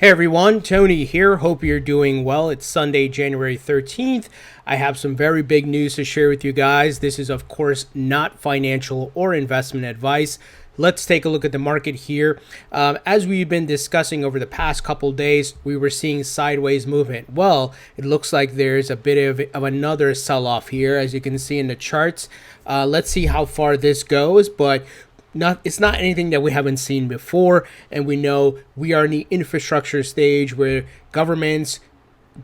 Hey everyone, Tony here. Hope you're doing well. It's Sunday, January 13th. I have some very big news to share with you guys. This is, of course, not financial or investment advice. Let's take a look at the market here. As we've been discussing over the past couple days, we were seeing sideways movement. Well, it looks like there's a bit of another sell-off here, as you can see in the charts. Let's see how far this goes, but it's not anything that we haven't seen before, and we know we are in the infrastructure stage where governments,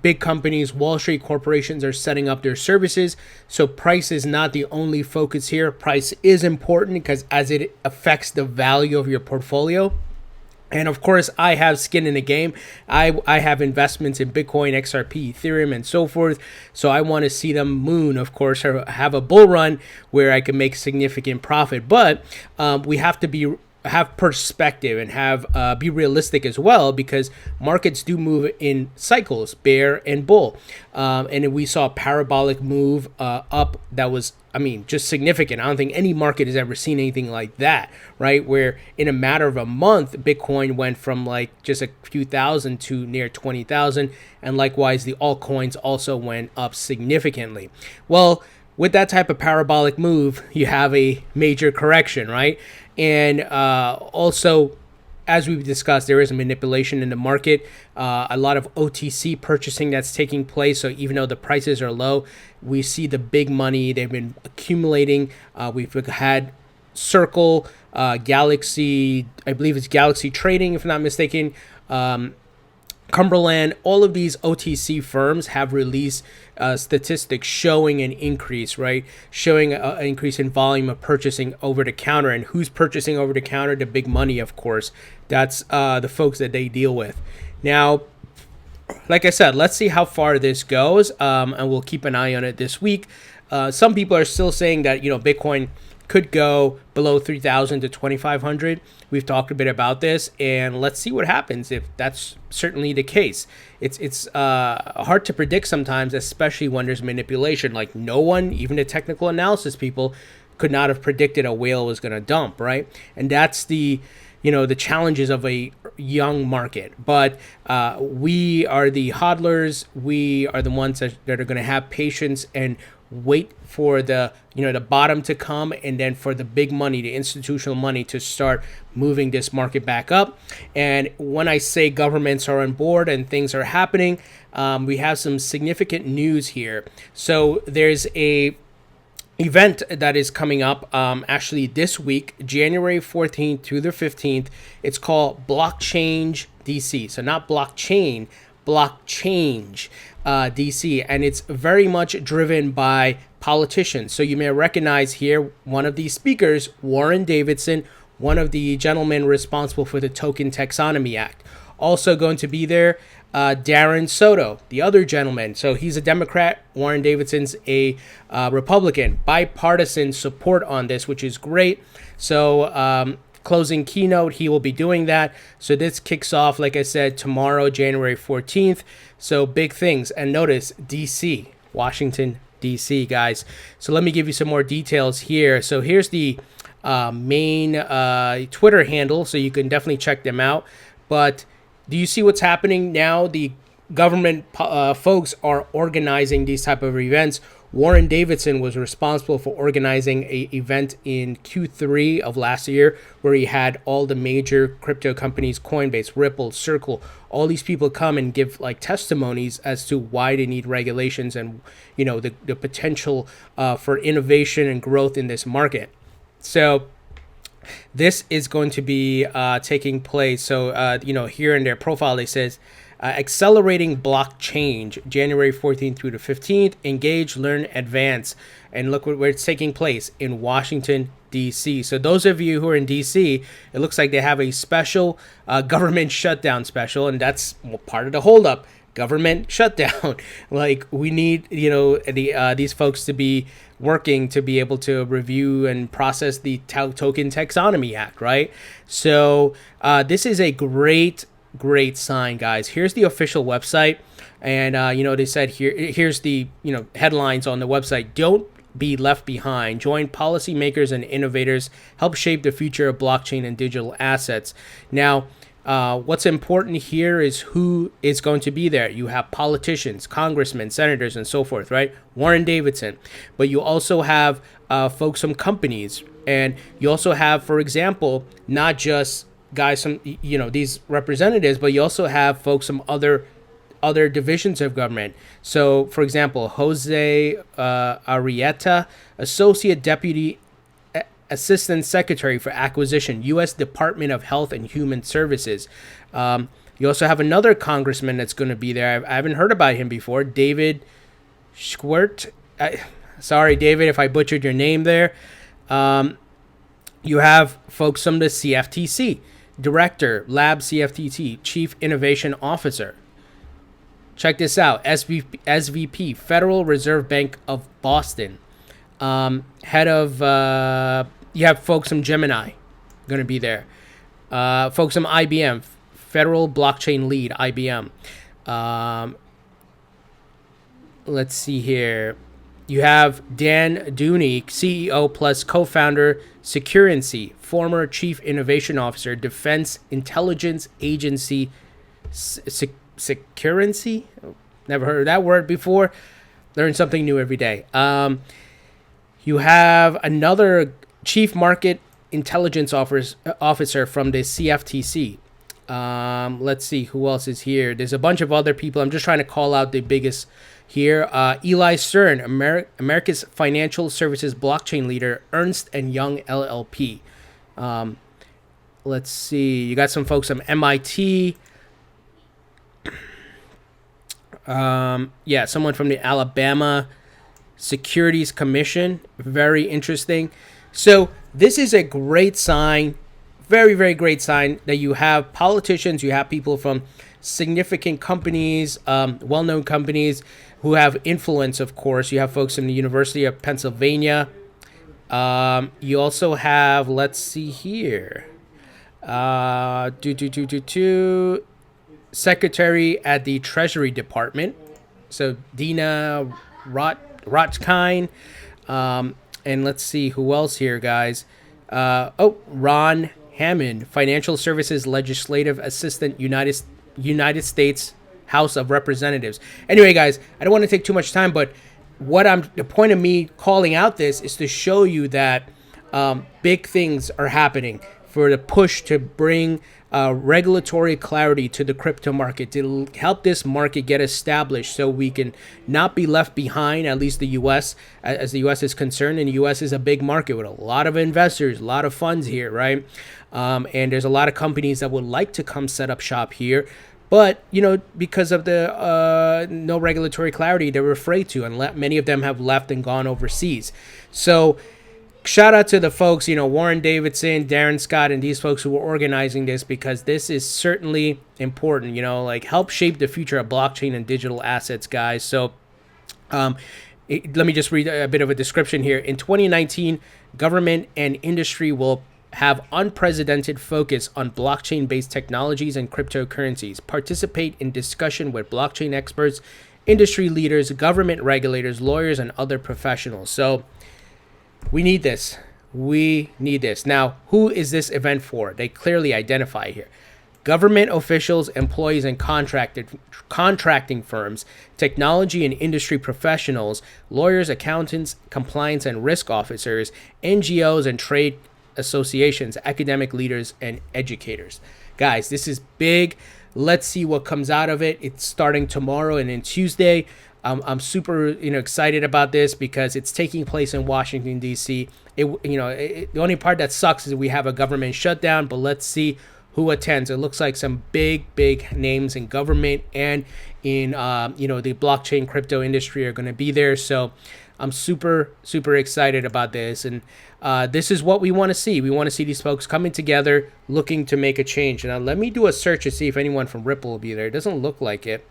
big companies, Wall Street corporations are setting up their services. So price is not the only focus here. Price is important because as it affects the value of your portfolio. And of course, I have skin in the game. I have investments in Bitcoin, XRP, Ethereum, and so forth. So I want to see them moon, of course, or have a bull run where I can make significant profit. But we have to have perspective and be realistic as well, because markets do move in cycles, bear and bull. And we saw a parabolic move up that was, just significant. I don't think any market has ever seen anything like that, right? Where in a matter of a month, Bitcoin went from like just a few thousand to near 20,000. And likewise, the altcoins also went up significantly. Well, with that type of parabolic move, you have a major correction, right? And also, as we've discussed, there is a manipulation in the market, a lot of OTC purchasing that's taking place. So even though the prices are low, we see the big money. They've been accumulating. We've had Circle, Galaxy, I believe it's Galaxy Trading, if I'm not mistaken, Cumberland. All of these OTC firms have released statistics showing an increase, right? Showing an increase in volume of purchasing over the counter. And who's purchasing over the counter? The big money, of course. That's the folks that they deal with. Now, like I said, let's see how far this goes, and we'll keep an eye on it this week. Some people are still saying that, Bitcoin could go below 3,000 to 2,500. We've talked a bit about this, and let's see what happens if that's certainly the case. It's hard to predict sometimes, especially when there's manipulation. Like no one, even the technical analysis people, could not have predicted a whale was going to dump, right? And that's the challenges of a young market. But we are the hodlers. We are the ones that are going to have patience and wait for the bottom to come, and then for the big money, the institutional money, to start moving this market back up. And when I say governments are on board and things are happening, we have some significant news here. So there's a event that is coming up actually this week, January 14th through the 15th. It's called Blockchainge DC. So not blockchain, Blockchainge DC, and it's very much driven by politicians. So you may recognize here one of these speakers, Warren Davidson, one of the gentlemen responsible for the Token Taxonomy Act. Also going to be there, Darren Soto, the other gentleman. So he's a Democrat. Warren Davidson's a Republican. Bipartisan support on this, which is great. So closing keynote, he will be doing that. So this kicks off, like I said, tomorrow, January 14th. So big things. And notice DC, Washington, DC, guys. So let me give you some more details here. So here's the main Twitter handle, so you can definitely check them out. But do you see what's happening now? The government folks are organizing these type of events. Warren Davidson was responsible for organizing an event in Q3 of last year where he had all the major crypto companies, Coinbase, Ripple, Circle, all these people come and give like testimonies as to why they need regulations and, the potential for innovation and growth in this market. So this is going to be taking place. So, here in their profile, it says, accelerating Blockchainge, January 14th through the 15th. Engage, learn, advance. And look where it's taking place, in Washington, DC. So those of you who are in DC, it looks like they have a special government shutdown special, and that's part of the holdup. Government shutdown. Like we need, these folks to be working to be able to review and process the Token Taxonomy Act, right? So this is a great sign, guys. Here's the official website, and they said here's the headlines on the website. Don't be left behind. Join policymakers and innovators. Help shape the future of blockchain and digital assets. Now, What's important here is who is going to be there. You have politicians, congressmen, senators, and so forth, right? Warren Davidson. But you also have folks from companies. And you also have, for example, not just guys from, these representatives, but you also have folks from other divisions of government. So, for example, Jose Arrieta, Associate Deputy Assistant Secretary for Acquisition, U.S. Department of Health and Human Services. You also have another congressman that's going to be there. I haven't heard about him before, David Schwert. Sorry, David, if I butchered your name there. You have folks from the CFTC, Director, Lab CFTC, Chief Innovation Officer. Check this out, SVP, Federal Reserve Bank of Boston. Head of... you have folks from Gemini going to be there. Folks from IBM, Federal Blockchain Lead, IBM. Let's see here. You have Dan Dooney, CEO plus co-founder, Securrency, former Chief Innovation Officer, Defense Intelligence Agency, Securrency? Never heard of that word before. Learn something new every day. You have another Chief Market Intelligence Officer from the CFTC. Let's see who else is here. There's a bunch of other people. I'm just trying to call out the biggest here. Eli Stern, America's financial services blockchain leader, Ernst & Young LLP. Let's see. You got some folks from MIT. Someone from the Alabama Securities Commission. Very interesting. So this is a great sign, very, very great sign that you have politicians, you have people from significant companies, well-known companies who have influence, of course. You have folks from the University of Pennsylvania. You also have, let's see here, Secretary at the Treasury Department. So Dina Rothkind. And let's see who else here, guys. Ron Hammond, Financial Services Legislative Assistant, United States House of Representatives. Anyway, guys, I don't want to take too much time, but the point of me calling out this is to show you that big things are happening for the push to bring regulatory clarity to the crypto market, to help this market get established so we can not be left behind, at least the U.S., as the U.S. is concerned. And the U.S. is a big market with a lot of investors, a lot of funds here, right? And there's a lot of companies that would like to come set up shop here. But, because of the no regulatory clarity, they were afraid to, and many of them have left and gone overseas. So shout out to the folks, Warren Davidson, Darren Scott, and these folks who were organizing this, because this is certainly important, help shape the future of blockchain and digital assets, guys. So let me just read a bit of a description here. In 2019, government and industry will have unprecedented focus on blockchain-based technologies and cryptocurrencies. Participate in discussion with blockchain experts, industry leaders, government regulators, lawyers, and other professionals. So we need this. We need this. Now, who is this event for? They clearly identify here. Government officials, employees, and contracting firms, technology and industry professionals, lawyers, accountants, compliance and risk officers, NGOs and trade associations, academic leaders, and educators. Guys, this is big. Let's see what comes out of it. It's starting tomorrow and then Tuesday. I'm super excited about this because it's taking place in Washington, D.C. The only part that sucks is we have a government shutdown, but let's see who attends. It looks like some big names in government and in the blockchain crypto industry are going to be there. So I'm super excited about this, and this is what we want to see. We want to see these folks coming together, looking to make a change. Now let me do a search to see if anyone from Ripple will be there. It doesn't look like it.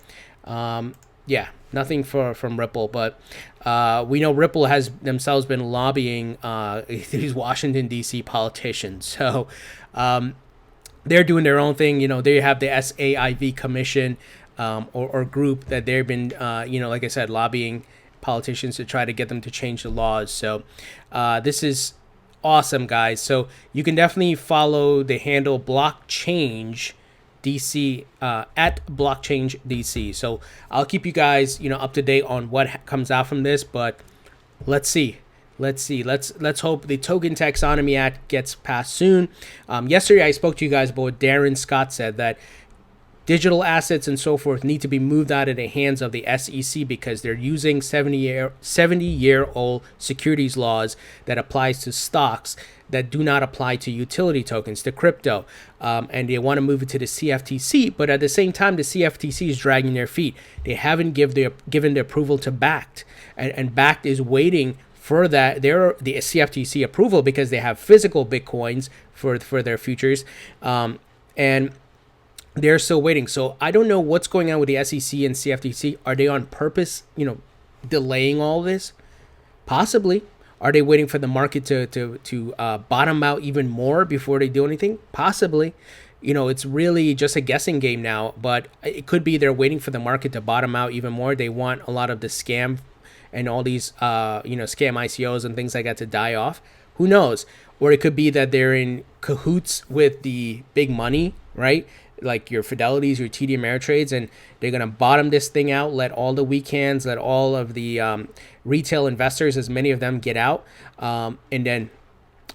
Yeah, nothing from Ripple, but we know Ripple has themselves been lobbying these Washington, D.C. politicians. So they're doing their own thing. They have the SAIV commission or group that they've been, like I said, lobbying politicians to try to get them to change the laws. So this is awesome, guys. So you can definitely follow the handle Blockchange DC at Blockchainge DC. So I'll keep you guys, up to date on what comes out from this. But let's see. Let's hope the Token Taxonomy Act gets passed soon. Yesterday, I spoke to you guys about what Darren Scott said, that digital assets and so forth need to be moved out of the hands of the SEC because they're using 70-year-old securities laws that applies to stocks that do not apply to utility tokens, to crypto. And they want to move it to the CFTC, but at the same time, the CFTC is dragging their feet. They haven't given the approval to Bakkt, and Bakkt is waiting for that, the CFTC approval, because they have physical Bitcoins for their futures, and they're still waiting. So I don't know what's going on with the SEC and CFTC. Are they on purpose, delaying all this? Possibly. Are they waiting for the market to bottom out even more before they do anything? Possibly. It's really just a guessing game now, but it could be they're waiting for the market to bottom out even more. They want a lot of the scam and all these, scam ICOs and things like that to die off. Who knows? Or it could be that they're in cahoots with the big money, right? Like your Fidelities, your TD Ameritrades, and they're going to bottom this thing out, let all the weak hands, let all of the retail investors, as many of them, get out. And then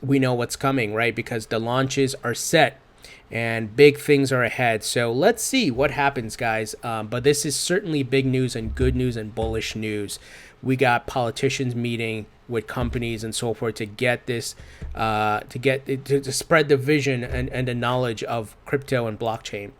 we know what's coming, right? Because the launches are set and big things are ahead. So let's see what happens, guys. But this is certainly big news and good news and bullish news. We got politicians meeting with companies and so forth to get this, to spread the vision and the knowledge of crypto and blockchain.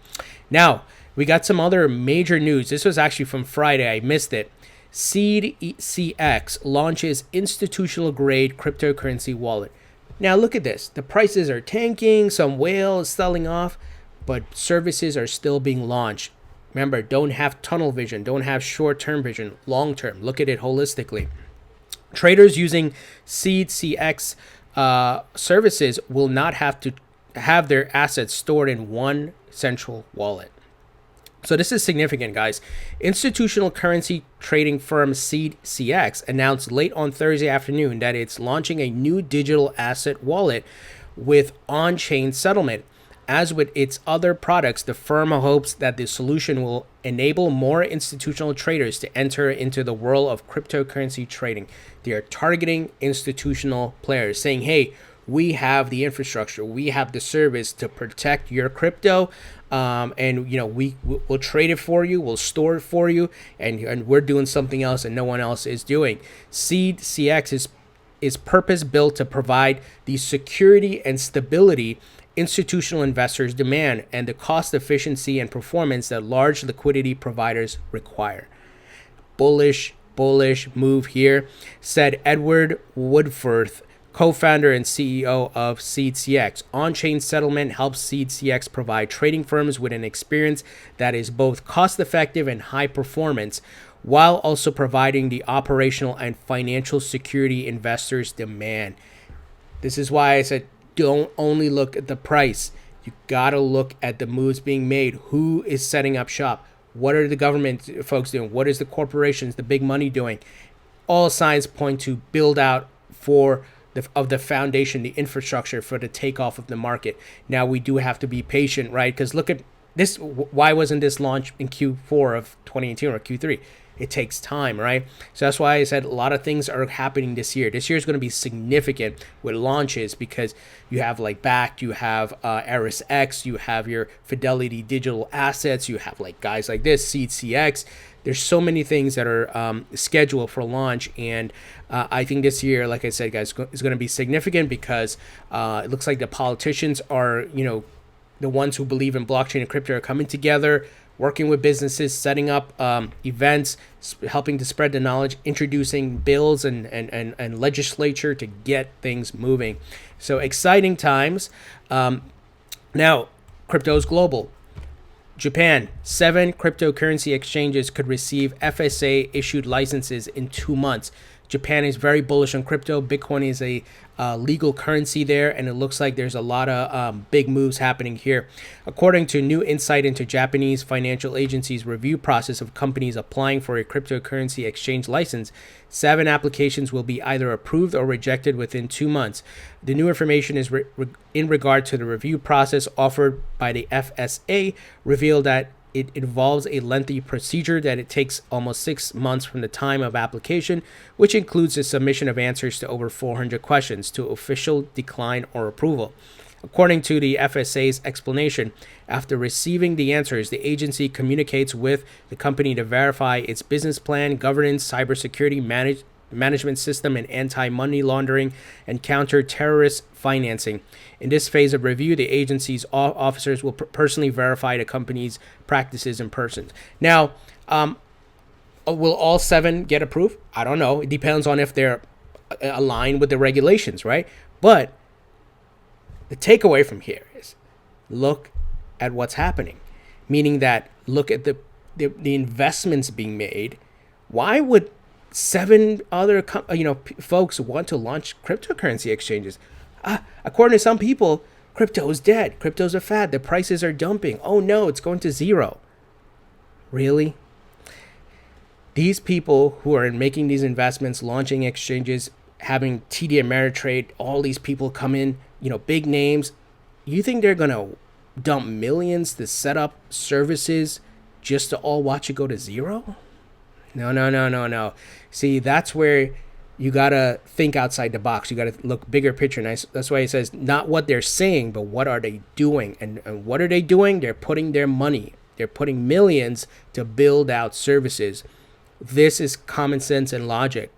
Now, we got some other major news. This was actually from Friday. I missed it. CX launches institutional grade cryptocurrency wallet. Now look at this. The prices are tanking. Some whale is selling off, but services are still being launched. Remember, don't have tunnel vision. Don't have short-term vision. Long-term. Look at it holistically. Traders using CX services will not have to have their assets stored in one central wallet. So this is significant, guys. Institutional currency trading firm CX announced late on Thursday afternoon that it's launching a new digital asset wallet with on-chain settlement. As with its other products, the firm hopes that the solution will enable more institutional traders to enter into the world of cryptocurrency trading. They are targeting institutional players, saying, hey, we have the infrastructure, we have the service to protect your crypto, and we'll trade it for you, we'll store it for you, and we're doing something else and no one else is doing. CX is purpose built to provide the security and stability institutional investors demand and the cost efficiency and performance that large liquidity providers require. Bullish move here, said Edward Woodforth, co-founder and CEO of CX. On-chain settlement helps CX provide trading firms with an experience that is both cost-effective and high performance, while also providing the operational and financial security investors demand. This is why I said, don't only look at the price. You got to look at the moves being made. Who is setting up shop? What are the government folks doing? What is the corporations, the big money doing? All signs point to build out for the foundation, the infrastructure for the takeoff of the market. Now we do have to be patient, right? Because look at this. Why wasn't this launched in Q4 of 2018 or Q3? It takes time, right? So that's why I said a lot of things are happening this year. This year is going to be significant with launches because you have like Bakkt, you have Eris X, you have your Fidelity digital assets, you have like guys like this, CX. There's so many things that are scheduled for launch, and I think this year, like I said, guys, is going to be significant because it looks like the politicians are, the ones who believe in blockchain and crypto are coming together, working with businesses, setting up events, helping to spread the knowledge, introducing bills and legislature to get things moving. So exciting times. Now, crypto's global. Japan, 7 cryptocurrency exchanges could receive FSA-issued licenses in 2 months. Japan is very bullish on crypto. Bitcoin is a legal currency there, and it looks like there's a lot of big moves happening here. According to new insight into Japanese financial agencies' review process of companies applying for a cryptocurrency exchange license, 7 applications will be either approved or rejected within 2 months. The new information is in regard to the review process offered by the FSA, revealed that it involves a lengthy procedure that it takes almost 6 months from the time of application, which includes the submission of answers to over 400 questions to official decline or approval. According to the FSA's explanation, after receiving the answers, the agency communicates with the company to verify its business plan, governance, cybersecurity management system, and anti-money laundering and counter-terrorist financing. In this phase of review, the agency's officers will personally verify the company's practices in person. Now, will all 7 get approved? I don't know. It depends on if they're aligned with the regulations, right? But the takeaway from here is look at what's happening, meaning that look at the investments being made. Why would 7 other folks want to launch cryptocurrency exchanges? According to some people, crypto is dead. Crypto's a fad. The prices are dumping. Oh no, it's going to zero. Really? These people who are making these investments, launching exchanges, having TD Ameritrade, all these people come in, big names. You think they're going to dump millions to set up services just to all watch it go to zero? No. See, that's where you got to think outside the box. You got to look bigger picture. And that's why it says not what they're saying, but what are they doing? And what are they doing? They're putting their money. They're putting millions to build out services. This is common sense and logic.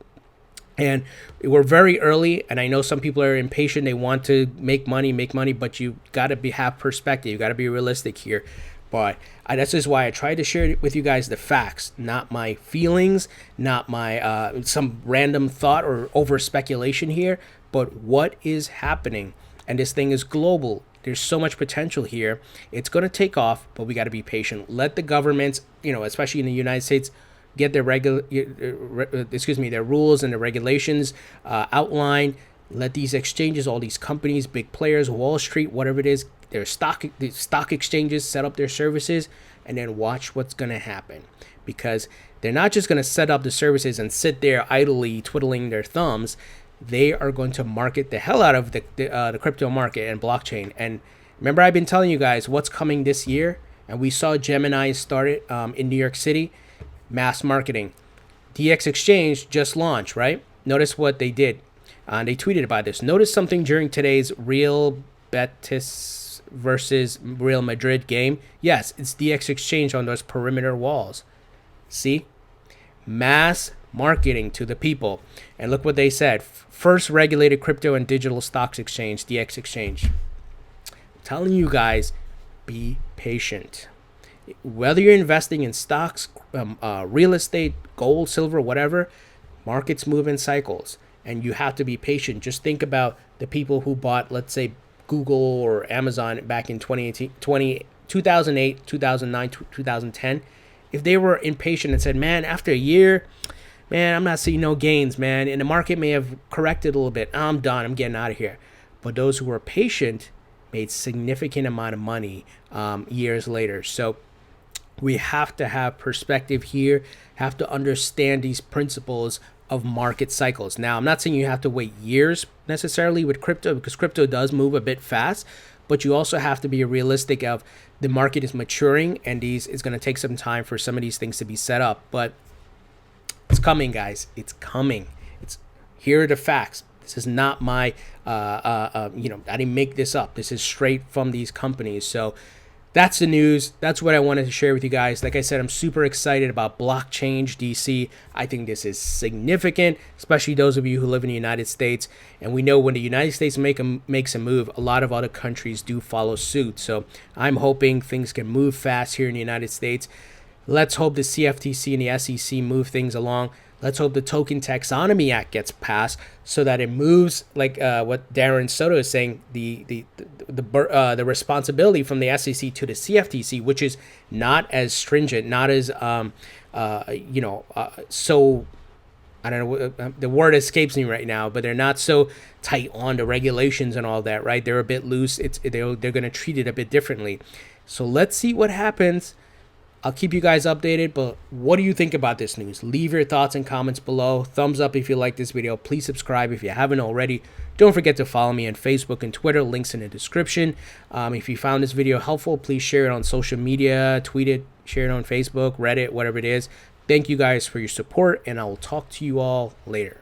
And we're very early, and I know some people are impatient. They want to make money, but you got to have perspective. You got to be realistic here. But that's just why I try to share with you guys the facts, not my feelings, not my some random thought or over speculation here, but what is happening. And this thing is global. There's so much potential here. It's going to take off, but we got to be patient. Let the governments, especially in the United States, get their their rules and the regulations outlined. Let these exchanges, all these companies, big players, Wall Street, whatever it is, their stock exchanges set up their services, and then watch what's going to happen. Because they're not just going to set up the services and sit there idly twiddling their thumbs. They are going to market the hell out of the crypto market and blockchain. And remember, I've been telling you guys what's coming this year, and we saw Gemini started in New York City. Mass marketing. dx.exchange just launched, right? Notice what they did. They tweeted about this. Notice something during today's realbetis versus Real Madrid game. Yes, it's dx.exchange on those perimeter walls. See? Mass marketing to the people. And look what they said. First regulated crypto and digital stocks exchange, dx.exchange. I'm telling you guys, be patient. Whether you're investing in stocks, real estate, gold, silver, whatever, markets move in cycles, and you have to be patient. Just think about the people who bought, let's say, Google or Amazon back in 2008, 2009, 2010. If they were impatient and said, man, after a year, man, I'm not seeing no gains, man, and the market may have corrected a little bit. I'm done. I'm getting out of here. But those who were patient made significant amount of money years later. So we have to have perspective here, have to understand these principles of market cycles. Now, I'm not saying you have to wait years necessarily with crypto, because crypto does move a bit fast, but you also have to be realistic of the market is maturing, and it's going to take some time for some of these things to be set up. But it's coming, guys. It's coming. Here are the facts. This is not my, I didn't make this up. This is straight from these companies. So that's the news. That's what I wanted to share with you guys. Like I said, I'm super excited about Blockchainge DC. I think this is significant, especially those of you who live in the United States. And we know when the United States makes a move, a lot of other countries do follow suit. So I'm hoping things can move fast here in the United States. Let's hope the CFTC and the SEC move things along. Let's hope the Token Taxonomy Act gets passed so that it moves, like what Darren Soto is saying, the responsibility from the SEC to the CFTC, which is not as stringent, not as so I don't know, the word escapes me right now, but they're not so tight on the regulations and all that, right? They're a bit loose. They're going to treat it a bit differently. So let's see what happens. I'll keep you guys updated, but what do you think about this news? Leave your thoughts and comments below. Thumbs up if you like this video. Please subscribe if you haven't already. Don't forget to follow me on Facebook and Twitter. Links in the description. If you found this video helpful, please share it on social media, tweet it, share it on Facebook, Reddit, whatever it is. Thank you guys for your support, and I will talk to you all later.